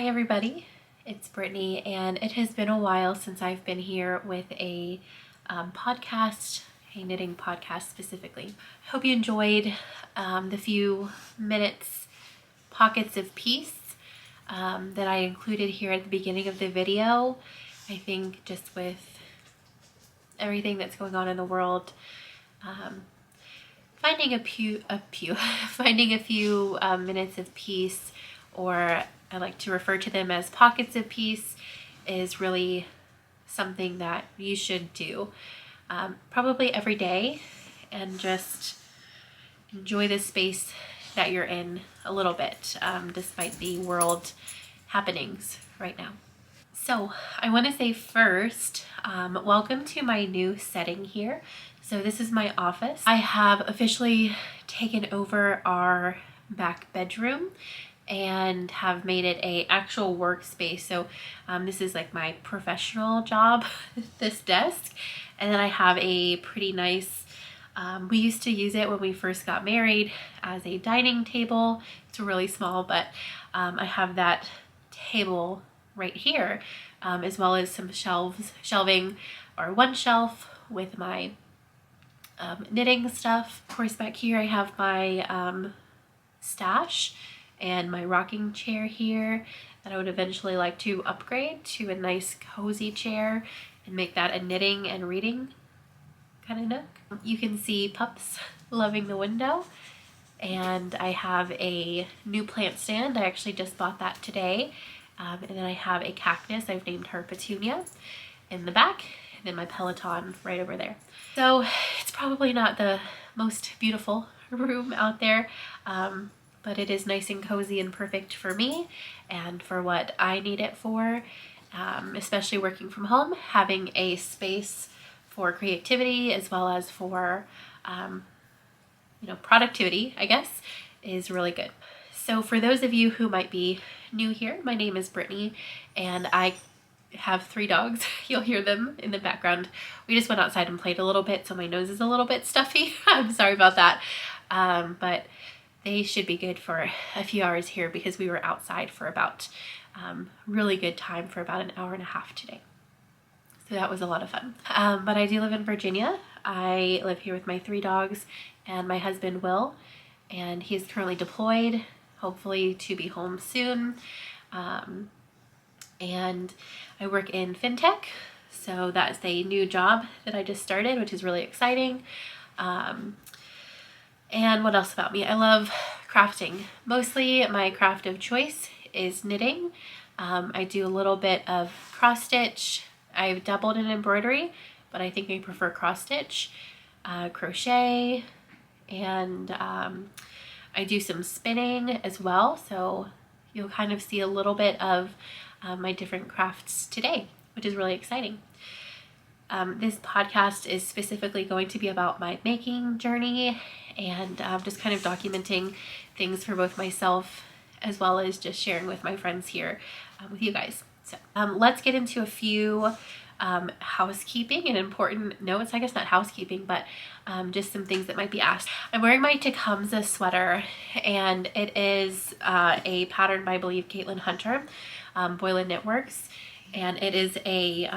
everybody, it's Brittany, and it has been a while since I've been here with a podcast, a knitting podcast specifically. I hope you enjoyed the few minutes, pockets of peace that I included here at the beginning of the video. I think just with everything that's going on in the world, finding a few minutes of peace, or I like to refer to them as pockets of peace, is really something that you should do probably every day, and just enjoy the space that you're in a little bit, despite the world happenings right now. So I want to say first, welcome to my new setting here. So this is my office. I have officially taken over our back bedroom and have made it a actual workspace. So this is like my professional job, this desk. And then I have a pretty nice, we used to use it when we first got married as a dining table. It's really small, but I have that table right here, as well as some shelving, or one shelf with my knitting stuff. Of course, back here I have my stash and my rocking chair here that I would eventually like to upgrade to a nice cozy chair and make that a knitting and reading kind of nook. You can see pups loving the window, and I have a new plant stand. I actually just bought that today. And then I have a cactus, I've named her Petunia, in the back, and then my Peloton right over there. So it's probably not the most beautiful room out there, but it is nice and cozy and perfect for me and for what I need it for, especially working from home. Having a space for creativity as well as for productivity, I guess, is really good. So for those of you who might be new here, my name is Brittany, and I have 3 dogs. You'll hear them in the background. We just went outside and played a little bit, so my nose is a little bit stuffy. I'm sorry about that, but they should be good for a few hours here because we were outside for about really good time for about an hour and a half today. So that was a lot of fun. But I do live in Virginia. I live here with my 3 dogs and my husband Will, and he's currently deployed, hopefully to be home soon. And I work in fintech, so that's a new job that I just started, which is really exciting. And what else about me? I love crafting. Mostly my craft of choice is knitting. I do a little bit of cross stitch. I've dabbled in embroidery, but I think I prefer cross stitch, crochet, and I do some spinning as well. So you'll kind of see a little bit of my different crafts today, which is really exciting. This podcast is specifically going to be about my making journey, and just kind of documenting things for both myself as well as just sharing with my friends here with you guys. So let's get into a few housekeeping and important notes. I guess not housekeeping, but just some things that might be asked. I'm wearing my Tecumseh sweater, and it is a pattern by, I believe, Caitlin Hunter, Boylan Knitworks, and it is a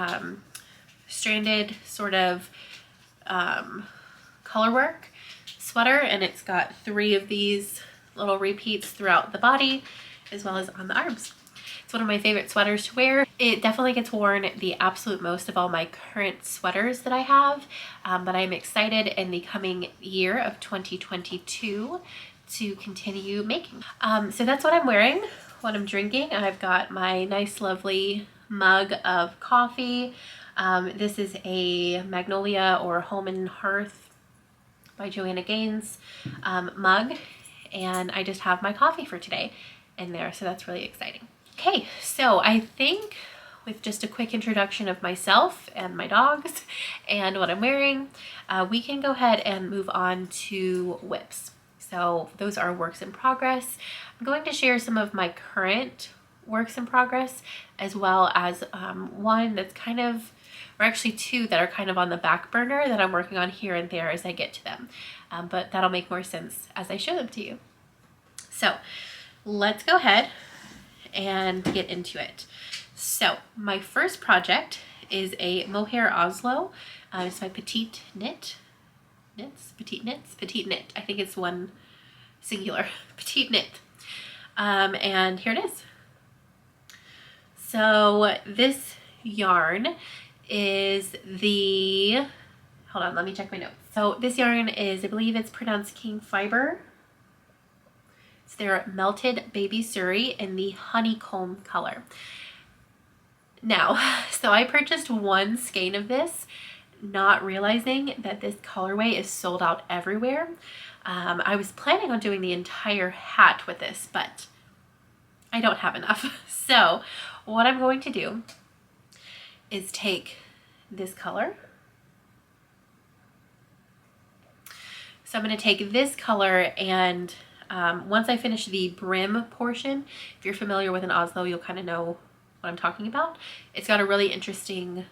stranded sort of colorwork sweater, and it's got 3 of these little repeats throughout the body as well as on the arms. It's one of my favorite sweaters to wear. It definitely gets worn the absolute most of all my current sweaters that I have, but I'm excited in the coming year of 2022 to continue making. So that's what I'm wearing, what I'm drinking. I've got my nice lovely mug of coffee. This is a Magnolia or Home and Hearth by Joanna Gaines mug, and I just have my coffee for today in there, so that's really exciting. Okay, so I think with just a quick introduction of myself and my dogs and what I'm wearing, we can go ahead and move on to whips. So those are works in progress. I'm going to share some of my current works in progress, as well as one that's kind of, or actually 2 that are kind of on the back burner that I'm working on here and there as I get to them. But that'll make more sense as I show them to you. So let's go ahead and get into it. So my first project is a mohair Oslo. It's my petite knit. Petite knit. I think it's one singular. Petite knit. And here it is. So this yarn is the, hold on, let me check my notes. So this yarn is, I believe it's pronounced King Fiber. It's their melted baby suri in the honeycomb color. Now, so I purchased one skein of this, not realizing that this colorway is sold out everywhere. I was planning on doing the entire hat with this, but I don't have enough. So what I'm going to do is take this color. So I'm going to take this color and once I finish the brim portion, if you're familiar with an Oslo, you'll kind of know what I'm talking about. It's got a really interesting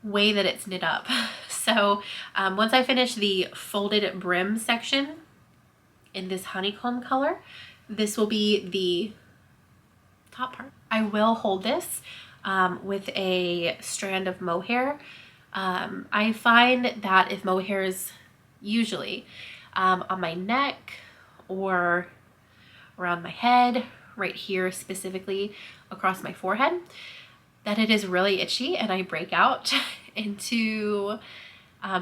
way that it's knit up. So once I finish the folded brim section in this honeycomb color, this will be the top part. I will hold this with a strand of mohair. I find that if mohair is usually on my neck or around my head, right here specifically across my forehead, that it is really itchy and I break out into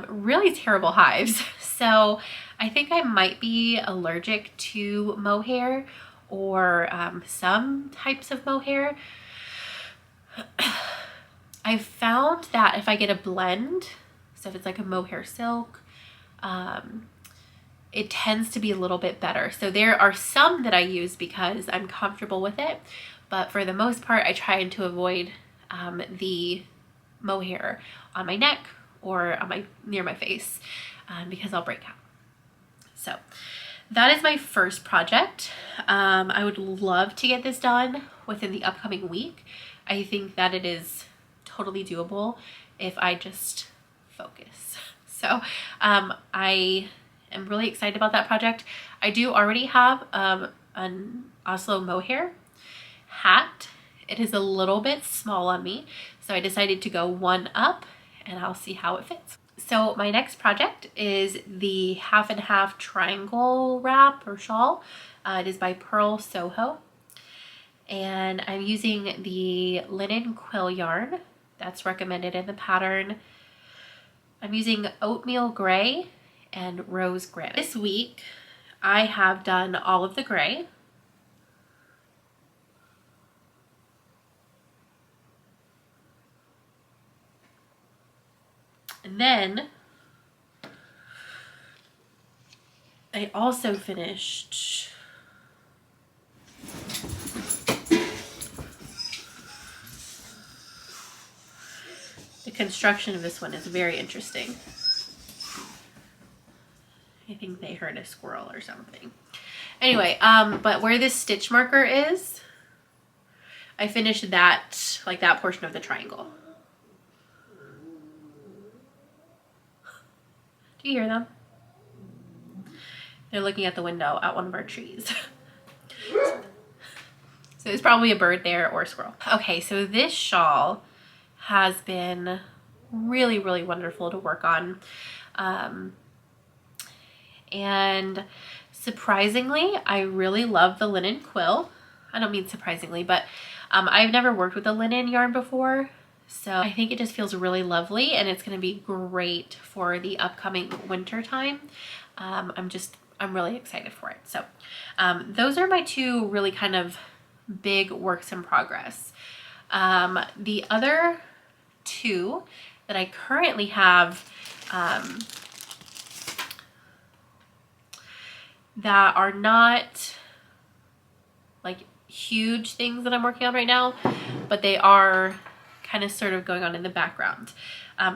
really terrible hives. So I think I might be allergic to mohair or some types of mohair. I've found that if I get a blend, so if it's like a mohair silk, it tends to be a little bit better. So there are some that I use because I'm comfortable with it, but for the most part, I try to avoid the mohair on my neck or on near my face because I'll break out. So that is my first project. I would love to get this done within the upcoming week. I think that it is totally doable if I just focus. So I am really excited about that project. I do already have an Oslo mohair hat. It is a little bit small on me, so I decided to go one up and I'll see how it fits. So my next project is the half and half triangle wrap or shawl. It is by Soho. And I'm using the linen quill yarn that's recommended in the pattern. I'm using oatmeal gray and rose granite. This week I have done all of the gray. And then I also finished the construction of this one is very interesting. I think they heard a squirrel or something. Anyway, but where this stitch marker is, I finished that, like that portion of the triangle. Do you hear them? They're looking at the window at one of our trees. So there's probably a bird there or a squirrel. Okay, so this shawl has been really, really wonderful to work on. And surprisingly, I really love the linen quill. I don't mean surprisingly, but I've never worked with a linen yarn before. So I think it just feels really lovely and it's going to be great for the upcoming winter time. I'm really excited for it. So those are my two really kind of big works in progress. The other two that I currently have that are not like huge things that I'm working on right now, but they are kind of sort of going on in the background.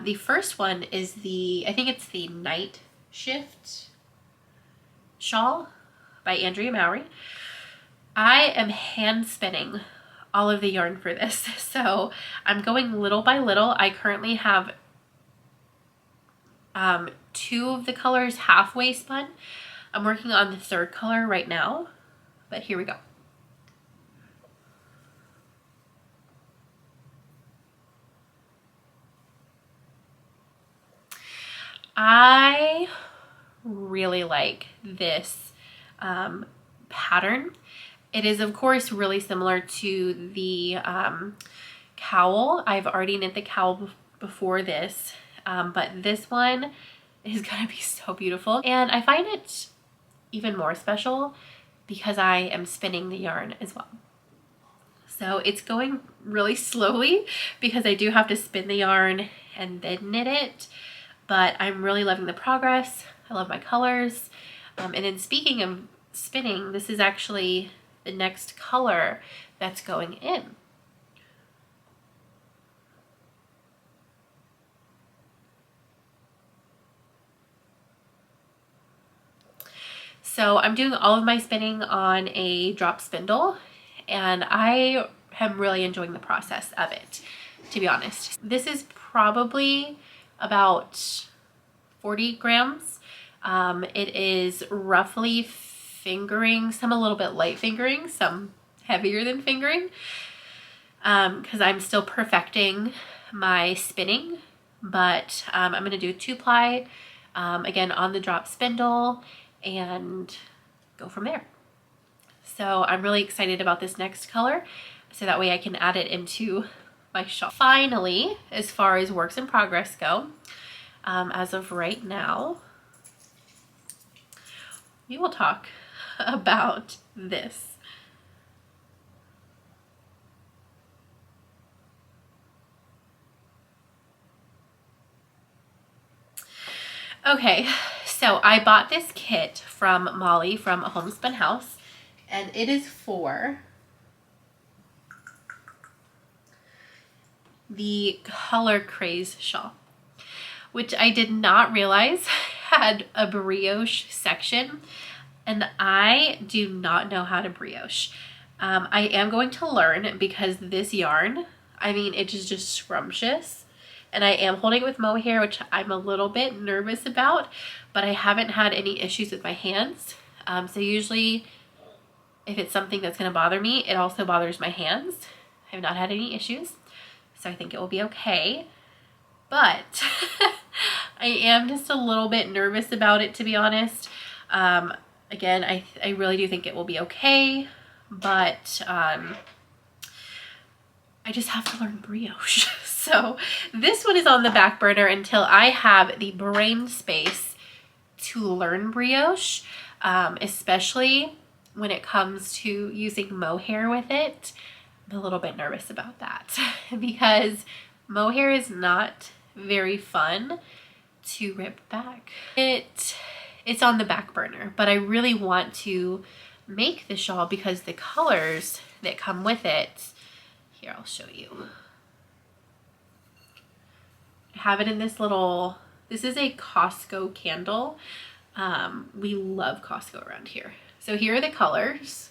The first one is I think it's the Night Shift shawl by Andrea Mowry. I am hand spinning all of the yarn for this, so I'm going little by little. I currently have two of the colors halfway spun. I'm working on the third color right now, but here we go. I really like this pattern. It is of course really similar to the cowl. I've already knit the cowl before this, but this one is gonna be so beautiful. And I find it even more special because I am spinning the yarn as well. So it's going really slowly because I do have to spin the yarn and then knit it, but I'm really loving the progress. I love my colors. And then speaking of spinning, this is actually the next color that's going in. So I'm doing all of my spinning on a drop spindle, and I am really enjoying the process of it, to be honest. This is probably about 40 grams. It is roughly fingering, some a little bit light fingering, some heavier than fingering, because I'm still perfecting my spinning, but I'm going to do a 2-ply, again on the drop spindle, and go from there. So I'm really excited about this next color, so that way I can add it into my shawl. Finally, as far as works in progress go, as of right now, we will talk about this. Okay, so I bought this kit from Molly from Homespun House, and it is for the Color Craze shawl, which I did not realize had a brioche section, and I do not know how to brioche. I am going to learn because this yarn, I mean, it is just scrumptious, and I am holding it with mohair, which I'm a little bit nervous about, but I haven't had any issues with my hands. So usually if it's something that's going to bother me, it also bothers my hands. I have not had any issues, so I think it will be okay. But I am just a little bit nervous about it, to be honest. Again, I really do think it will be okay, but I just have to learn brioche. So this one is on the back burner until I have the brain space to learn brioche, especially when it comes to using mohair with it. I'm a little bit nervous about that because mohair is not very fun to rip back. It's on the back burner, but I really want to make the shawl because the colors that come with it, here, I'll show you. I have it in this little, this is a Costco candle. We love Costco around here. So here are the colors.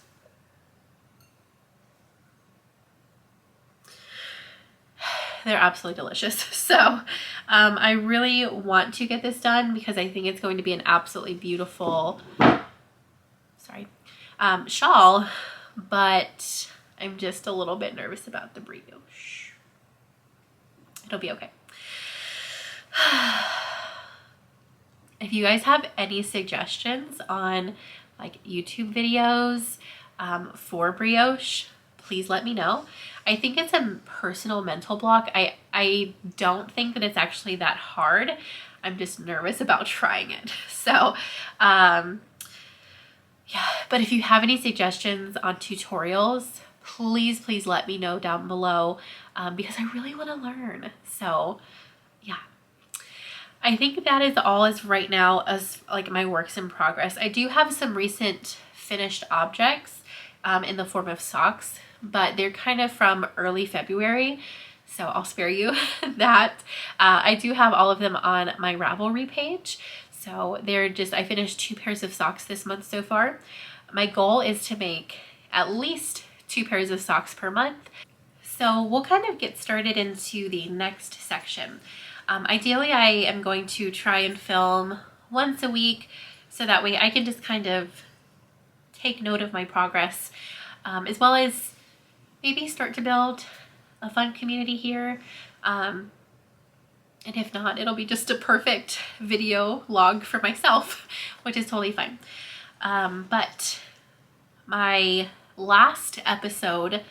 They're absolutely delicious. So I really want to get this done because I think it's going to be an absolutely beautiful, shawl, but I'm just a little bit nervous about the brioche. It'll be okay. If you guys have any suggestions on like YouTube videos for brioche, please let me know. I think it's a personal mental block. I don't think that it's actually that hard. I'm just nervous about trying it. So yeah, but if you have any suggestions on tutorials, please let me know down below, because I really want to learn. So yeah, I think that is all as right now as like my works in progress. I do have some recent finished objects in the form of socks, but they're kind of from early February, so I'll spare you that. I do have all of them on my Ravelry page. So they're just, I finished 2 pairs of socks this month so far. My goal is to make at least 2 pairs of socks per month. So we'll kind of get started into the next section. Ideally, I am going to try and film once a week so that way I can just kind of take note of my progress, as well as maybe start to build a fun community here. And if not, it'll be just a perfect video log for myself, which is totally fine. But my last episode,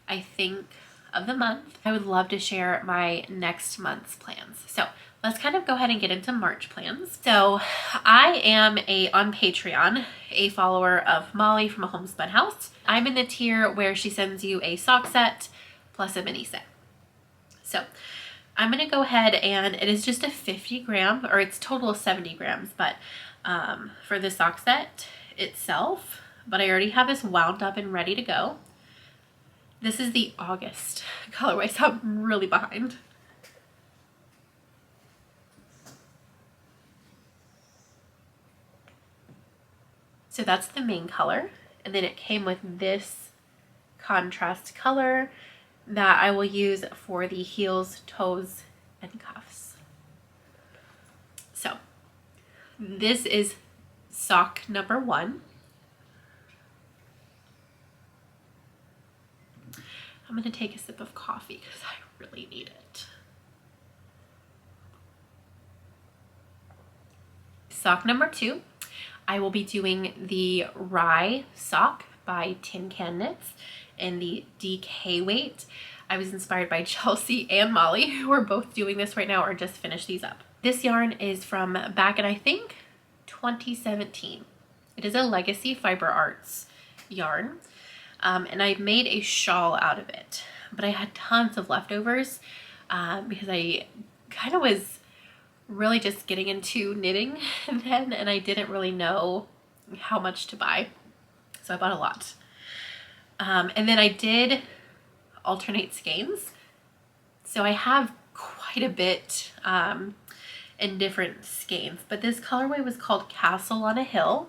I think, of the month, I would love to share my next month's plans. So let's kind of go ahead and get into March plans. So I am on Patreon, a follower of Molly from A Homespun House. I'm in the tier where she sends you a sock set plus a mini set. So I'm gonna go ahead, and it is just a 50 gram, or it's total of 70 grams, but for the sock set itself, but I already have this wound up and ready to go. This is the August colorway, so I'm really behind. So that's the main color, and then it came with this contrast color that I will use for the heels, toes, and cuffs. So this is sock number 1. I'm gonna take a sip of coffee because I really need it. Sock number 2, I will be doing the Rye sock by Tin Can Knits in the DK weight. I was inspired by Chelsea and Molly, who are both doing this right now or just finished these up. This yarn is from back in, I think, 2017. It is a Legacy Fiber Arts yarn, and I made a shawl out of it, but I had tons of leftovers because I kind of was really just getting into knitting then, and I didn't really know how much to buy, so I bought a lot. And then I did alternate skeins, so I have quite a bit in different skeins, but this colorway was called Castle on a Hill.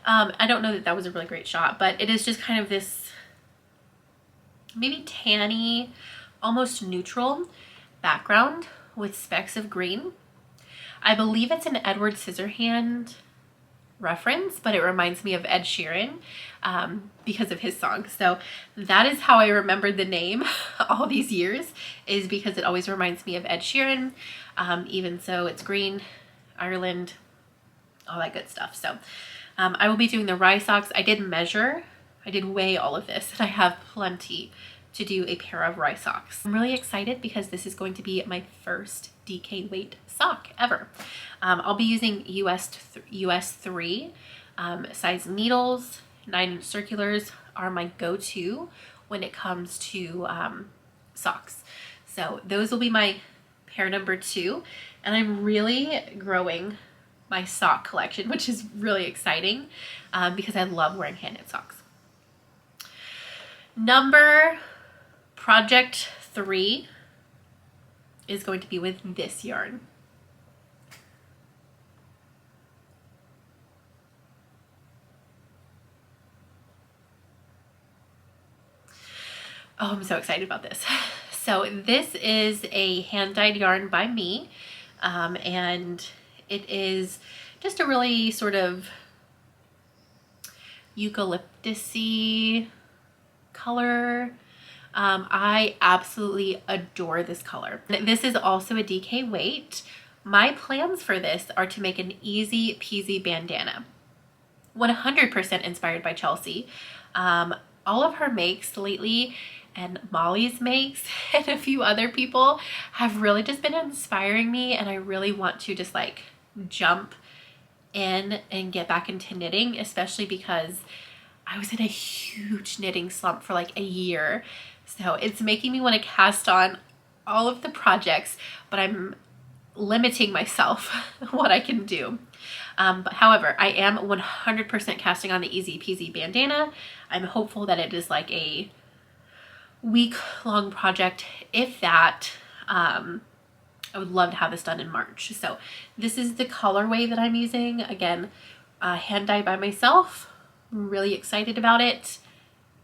I don't know that that was a really great shot, but it is just kind of this maybe tanny, almost neutral background with specks of green. I believe it's an Edward Scissorhand reference, but it reminds me of Ed Sheeran because of his song. So that is how I remembered the name all these years, is because it always reminds me of Ed Sheeran. Even so, it's green, Ireland, all that good stuff. So I will be doing the Rye socks. I did weigh all of this, and I have plenty to do a pair of Rye socks. I'm really excited because this is going to be my first DK weight sock ever. I'll be using US 3 size needles. 9-inch circulars are my go-to when it comes to socks. So those will be my pair number 2, and I'm really growing my sock collection, which is really exciting because I love wearing hand-knit socks. Project 3 is going to be with this yarn. Oh, I'm so excited about this. So this is a hand-dyed yarn by me, and it is just a really sort of eucalyptus-y color. I absolutely adore this color. This is also a DK weight. My plans for this are to make an easy peasy bandana. 100% inspired by Chelsea. All of her makes lately, and Molly's makes, and a few other people have really just been inspiring me, and I really want to just like jump in and get back into knitting, especially because I was in a huge knitting slump for like a year. So it's making me want to cast on all of the projects, but I'm limiting myself what I can do. But however, I am 100% casting on the easy peasy bandana. I'm hopeful that it is like a week-long project, if that. I would love to have this done in March. So this is the colorway that I'm using. Again, hand dyed by myself. I'm really excited about it.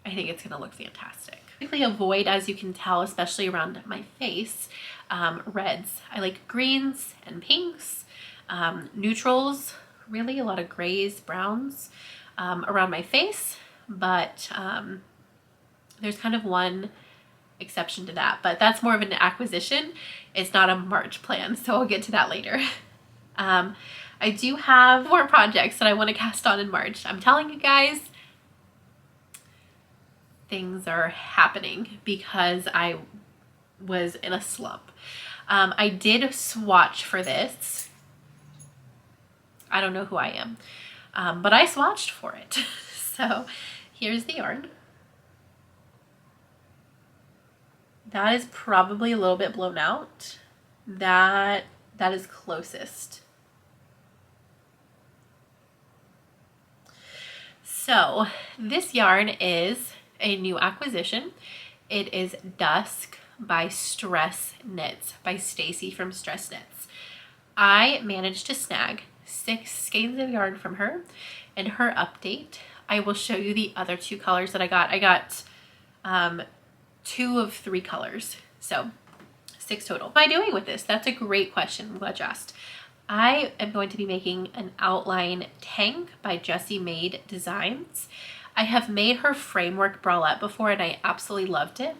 I think it's gonna look fantastic. Typically avoid, as you can tell, especially around my face, reds. I like greens and pinks, neutrals, really a lot of grays, browns around my face, but there's kind of one exception to that, but that's more of an acquisition. It's not a March plan, so I'll get to that later. I do have more projects that I want to cast on in March. I'm telling you guys, things are happening because I was in a slump. I did swatch for this. I don't know who I am, but I swatched for it. So here's the yarn. That is probably a little bit blown out. That is closest. So this yarn is a new acquisition. It is Dusk by Stress Knits by Stacy from Stress Knits. I managed to snag 6 skeins of yarn from her. In her update, I will show you the other 2 colors that I got. I got 2 of 3 colors, so 6 total. What am I doing with this? That's a great question. I'm glad you asked. I am going to be making an outline tank by Jessie Made Designs. I have made her framework bralette before and I absolutely loved it.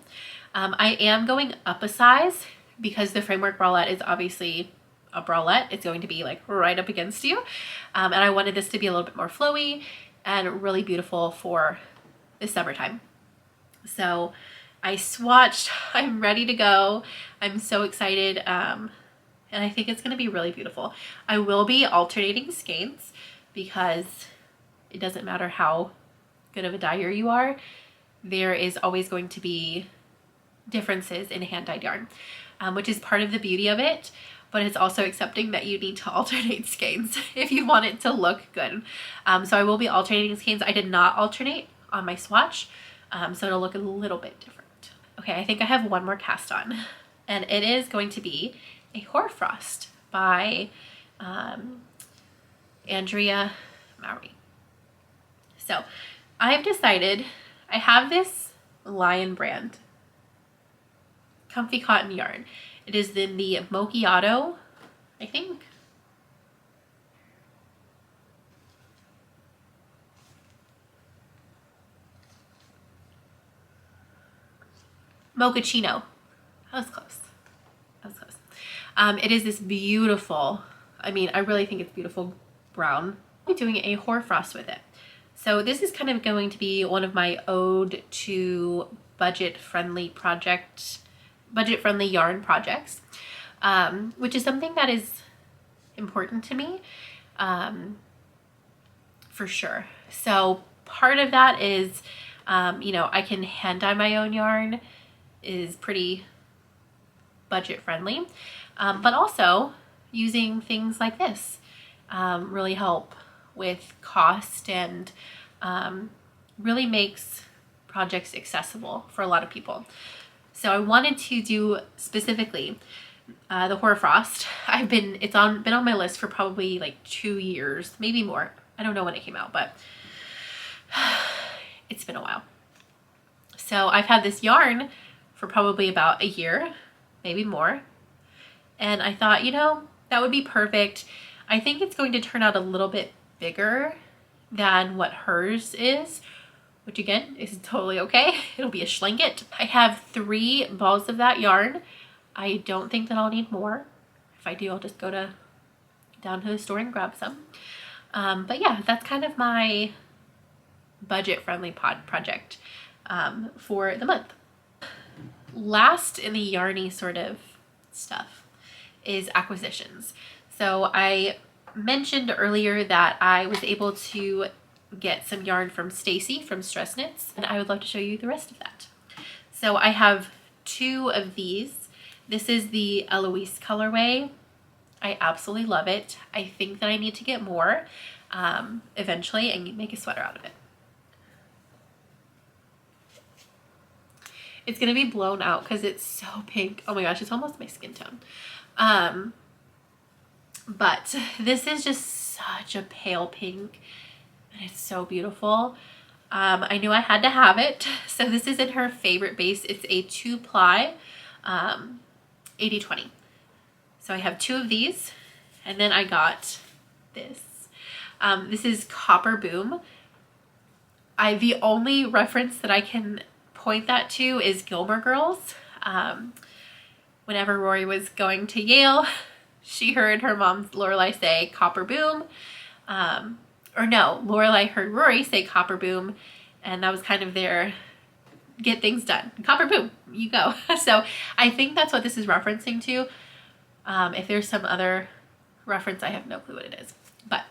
I am going up a size because the framework bralette is obviously a bralette. It's going to be like right up against you. And I wanted this to be a little bit more flowy and really beautiful for the summertime. So I swatched, I'm ready to go. I'm so excited. And I think it's going to be really beautiful. I will be alternating skeins because it doesn't matter how good of a dyer you are. There is always going to be differences in hand-dyed yarn, which is part of the beauty of it, but it's also accepting that you need to alternate skeins if you want it to look good. So I will be alternating skeins. I did not alternate on my swatch, so it'll look a little bit different. Okay, I think I have one more cast on, and it is going to be a Hoarfrost by Andrea Mowry. So I've decided, I have this Lion brand comfy cotton yarn. It is in the Mochiato, I think. Mochaccino. That was close. That was close. It is this beautiful, I mean, I really think it's beautiful brown. I'll be doing a Hoarfrost with it. So this is kind of going to be one of my ode to budget-friendly yarn projects, which is something that is important to me, for sure. So part of that is, you know, I can hand dye my own yarn, is pretty budget friendly, but also using things like this really help with cost and really makes projects accessible for a lot of people. So I wanted to do specifically the Hoarfrost. It's been on my list for probably like 2 years, maybe more. I don't know when it came out, but it's been a while. So I've had this yarn for probably about a year, maybe more. And I thought, you know, that would be perfect. I think it's going to turn out a little bit bigger than what hers is, which again is totally okay. It'll be a schlanket. I have 3 balls of that yarn. I don't think that I'll need more. If I do, I'll just go down to the store and grab some. But yeah, that's kind of my budget-friendly project for the month. Last in the yarny sort of stuff is acquisitions. So I mentioned earlier that I was able to get some yarn from Stacy from Stress Knits, and I would love to show you the rest of that. So I have 2 of these. This is the Eloise colorway. I absolutely love it. I think that I need to get more eventually and make a sweater out of it. It's gonna be blown out because it's so pink. Oh my gosh, it's almost my skin tone. But this is just such a pale pink and it's so beautiful. I knew I had to have it. So this is in her favorite base. It's a 2-ply 80/20. So I have 2 of these, and then I got this. This is Copper Boom. The only reference that I can point that to is Gilmore Girls. Whenever Rory was going to Yale, she heard her mom Lorelai say copper boom. Or no, Lorelai heard Rory say copper boom, and that was kind of their get things done. Copper boom, you go. So I think that's what this is referencing to. If there's some other reference, I have no clue what it is. But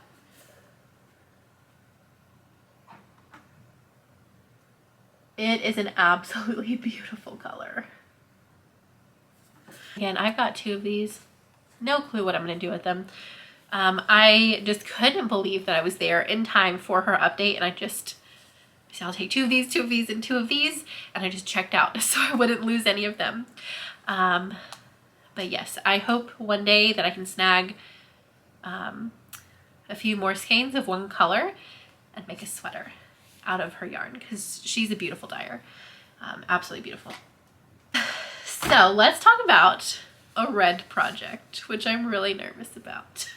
it is an absolutely beautiful color. Again, I've got 2 of these. No clue what I'm going to do with them. I just couldn't believe that I was there in time for her update, and I said, I'll take 2 of these, 2 of these, and 2 of these, and I just checked out so I wouldn't lose any of them. But yes, I hope one day that I can snag a few more skeins of one color and make a sweater out of her yarn, because she's a beautiful dyer. Absolutely beautiful. So let's talk about a red project, which I'm really nervous about.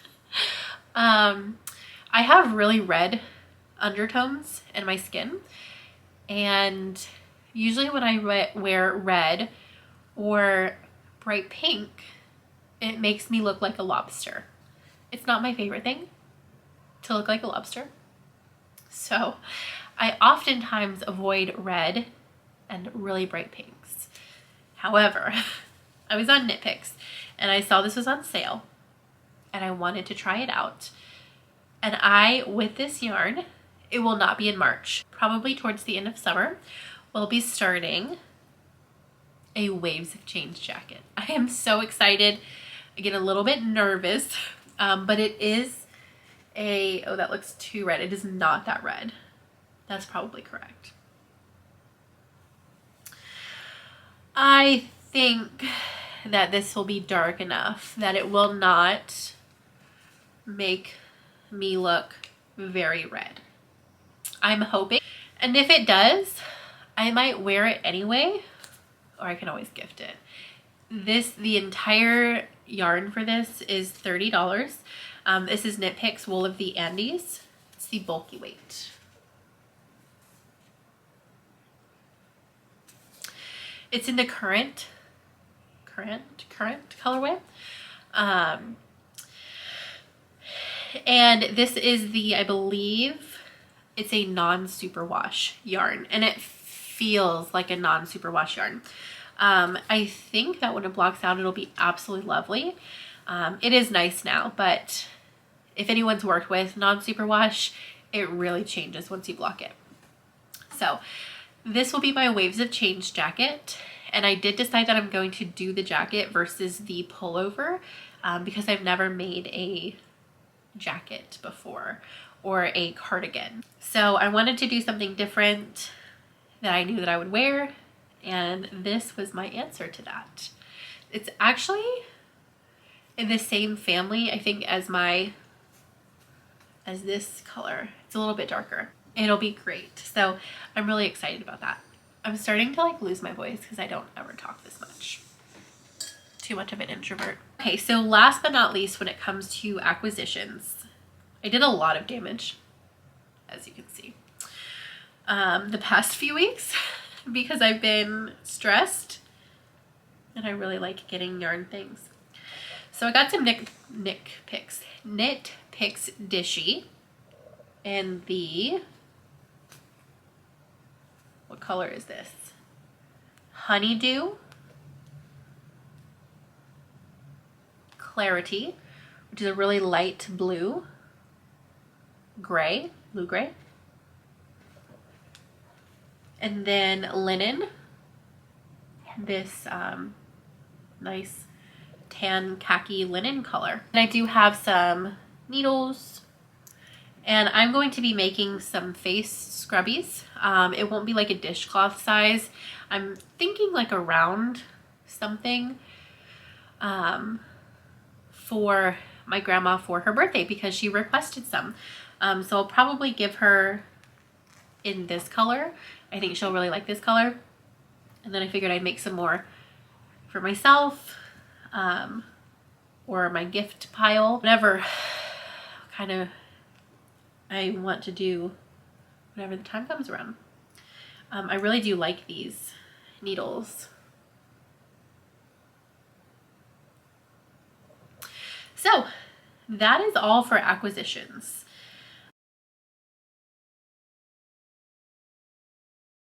I have really red undertones in my skin, and usually when I wear red or bright pink, it makes me look like a lobster. It's not my favorite thing to look like a lobster, so I oftentimes avoid red and really bright pinks. However, I was on Knit Picks and I saw this was on sale and I wanted to try it out. And with this yarn, it will not be in March. Probably towards the end of summer, we'll be starting a Waves of Change jacket. I am so excited. I get a little bit nervous, but it is oh, that looks too red. It is not that red. That's probably correct. I think that this will be dark enough that it will not make me look very red. I'm hoping. And if it does, I might wear it anyway, or I can always gift it. The entire yarn for this is $30. This is Knit Picks Wool of the Andes. It's the bulky weight. It's in the current colorway. And this is I believe it's a non-superwash yarn, and it feels like a non-superwash yarn. I think that when it blocks out, it'll be absolutely lovely. It is nice now, but if anyone's worked with non-superwash, it really changes once you block it. So this will be my Waves of Change jacket, and I did decide that I'm going to do the jacket versus the pullover because I've never made a jacket before or a cardigan. So I wanted to do something different that I knew that I would wear, and this was my answer to that. It's actually in the same family, I think, as this color. It's a little bit darker. It'll be great. So I'm really excited about that. I'm starting to lose my voice because I don't ever talk this much. Too much of an introvert. Okay, so last but not least, when it comes to acquisitions, I did a lot of damage, as you can see, the past few weeks because I've been stressed and I really like getting yarn things. So I got some Knit Picks Dishy in the, what color is this? Honeydew Clarity, which is a really light blue gray. And then Linen, this nice tan khaki linen color. And I do have some needles, and I'm going to be making some face scrubbies. It won't be like a dishcloth size. I'm thinking like a round something for my grandma for her birthday because she requested some. So I'll probably give her in this color. I think she'll really like this color. And then I figured I'd make some more for myself or my gift pile, whatever kind of I want to do whenever the time comes around. I really do like these needles. So that is all for acquisitions.